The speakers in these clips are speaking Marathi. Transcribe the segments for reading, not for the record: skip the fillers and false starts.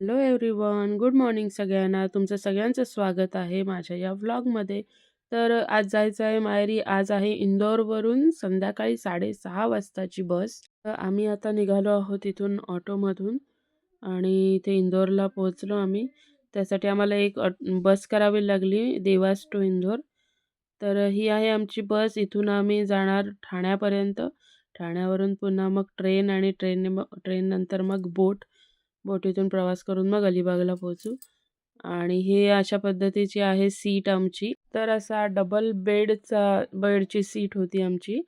हॅलो एव्हरीवन, गुड मॉर्निंग सगळ्यांना. तुमचं सगळ्यांचं स्वागत आहे माझ्या या व्लॉगमध्ये. तर आज जायचं आहे माहेरी. आज आहे इंदोरवरून संध्याकाळी 6:30 वाजताची बस. तर आम्ही आता निघालो आहोत इथून ऑटोमधून आणि इथे इंदोरला पोहोचलो आम्ही. त्यासाठी आम्हाला एक बस करावी लागली देवास टू इंदोर. तर ही आहे आमची बस. इथून आम्ही जाणार ठाण्यापर्यंत. ठाण्यावरून पुन्हा मग ट्रेन आणि ट्रेननंतर मग बोटीतून प्रवास करून मग अलिबागला पोहोचू. आणि हे अशा पद्धतीची आहे सीट आमची. तर असा डबल बेडची सीट होती आमची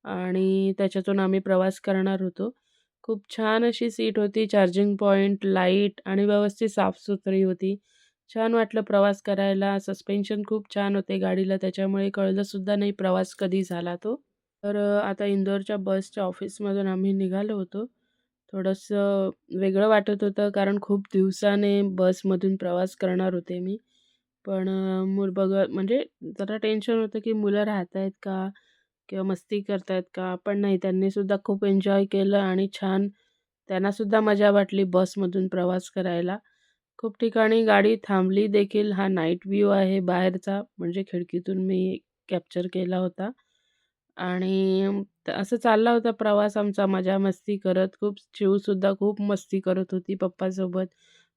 आणि त्याच्यातून आम्ही प्रवास करणार होतो. खूप छान अशी सीट होती. चार्जिंग पॉइंट, लाईट आणि व्यवस्थित साफसुथरी होती. छान वाटलं प्रवास करायला. सस्पेन्शन खूप छान होते गाडीला, त्याच्यामुळे कळलंसुद्धा नाही प्रवास कधी झाला तो. तर आता इंदोरच्या बसच्या ऑफिसमधून आम्ही निघालो होतो. थोडंसं वेगळं वाटत होतं कारण खूप दिवसाने बसमधून प्रवास करणार होते मी. पण म्हणजे जरा टेन्शन होतं की मुलं राहतायत का? किंवा मस्ती करतायत का? पण नाही, त्यांनीसुद्धा खूप एन्जॉय केलं आणि छान त्यांनासुद्धा मजा वाटली बसमधून प्रवास करायला. खूप ठिकाणी गाडी थांबली देखील. हा नाईट व्ह्यू आहे बाहेरचा, म्हणजे खिडकीतून मी कॅप्चर केला होता. आणि असं चालला होता प्रवास आमचा मजा-मस्ती करत. खूप चिवसुद्धा खूप मस्ती करत होती पप्पासोबत.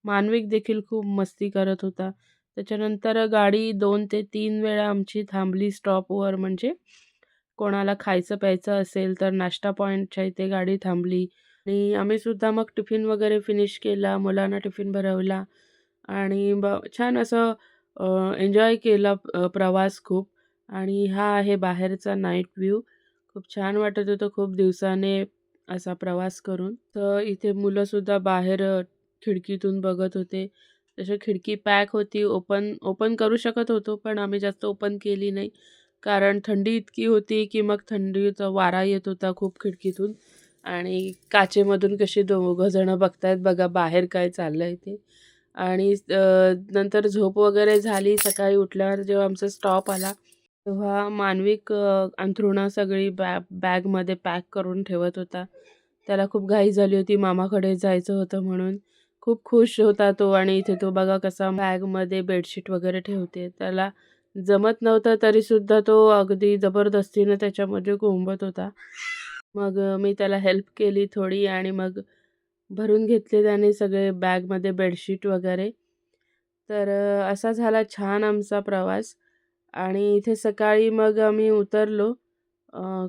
मान्विक देखील खूप मस्ती करत होता. त्याच्यानंतर गाडी 2 ते 3 वेळा आमची थांबली स्टॉपवर, म्हणजे कोणाला खायचं-प्यायचं असेल तर नाश्ता पॉइंटच्या इथे गाडी थांबली. आणि आम्हीसुद्धा मग टिफिन वगैरे फिनिश केला. मुलांना टिफिन भरवला आणि छान असं एन्जॉय केला प्रवास खूप. आणि हा आहे बाहेरचा नाईट व्ह्यू. खूप छान वाटत होतं खूप दिवसाने असा प्रवास करून. तर इथे मुलंसुद्धा बाहेर खिडकीतून बघत होते. तशी खिडकी पॅक होती. ओपन ओपन करू शकत होतो, पण आम्ही जास्त ओपन केली नाही. कारण थंडी इतकी होती, की मग थंडीचा वारा येत होता खूप खिडकीतून आणि काचेमधून कशी दोघं जणं बघतायत बघा बाहेर काय चाललंय ते. आणि नंतर झोप वगैरे झाली. सकाळी उठल्यावर जेव्हा आमचा स्टॉप आला, तेव्हा मान्विक अंथरुणं सगळी बॅगमध्ये पॅक करून ठेवत होता. त्याला खूप घाई झाली होती, मामाकडे जायचं होतं म्हणून. खूप खुश होता तो आणि इथे तो बघा कसा बॅगमध्ये बेडशीट वगैरे ठेवते. त्याला जमत नव्हतं तरीसुद्धा तो अगदी जबरदस्तीने त्याच्यामध्ये कोंबत होता. मग मी त्याला हेल्प केली थोडी आणि मग भरून घेतले त्याने सगळे बॅगमध्ये बेडशीट वगैरे. तर असा झाला छान आमचा प्रवास. आणि इथे सकाळी मग आम्ही उतरलो.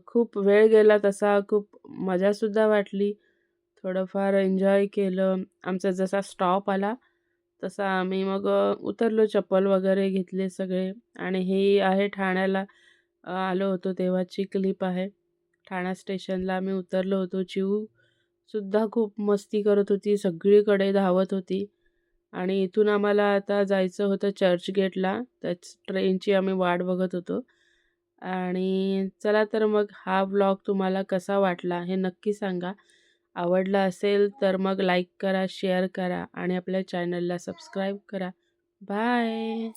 खूप वेळ गेला तसा, खूप मजासुद्धा वाटली. थोडंफार एन्जॉय केलं. आमचा जसा स्टॉप आला, तसा आम्ही मग उतरलो. चप्पल वगैरे घेतले सगळे. आणि ही आहे ठाण्याला आलो होतो तेव्हाची क्लिप आहे. ठाणा स्टेशनला आम्ही उतरलो होतो. चिऊसुद्धा खूप मस्ती करत होती, सगळीकडे धावत होती. आणि इथून आम्हाला आता जायचं होतं चर्चगेटला. त्याच ट्रेनची आम्ही वाट बघत होतो. आणि चला तर मग हा व्लॉग तुम्हाला कसा वाटला हे नक्की सांगा. आवडला असेल तर मग लाईक करा, शेअर करा आणि आपल्या चॅनलला सबस्क्राईब करा. बाय.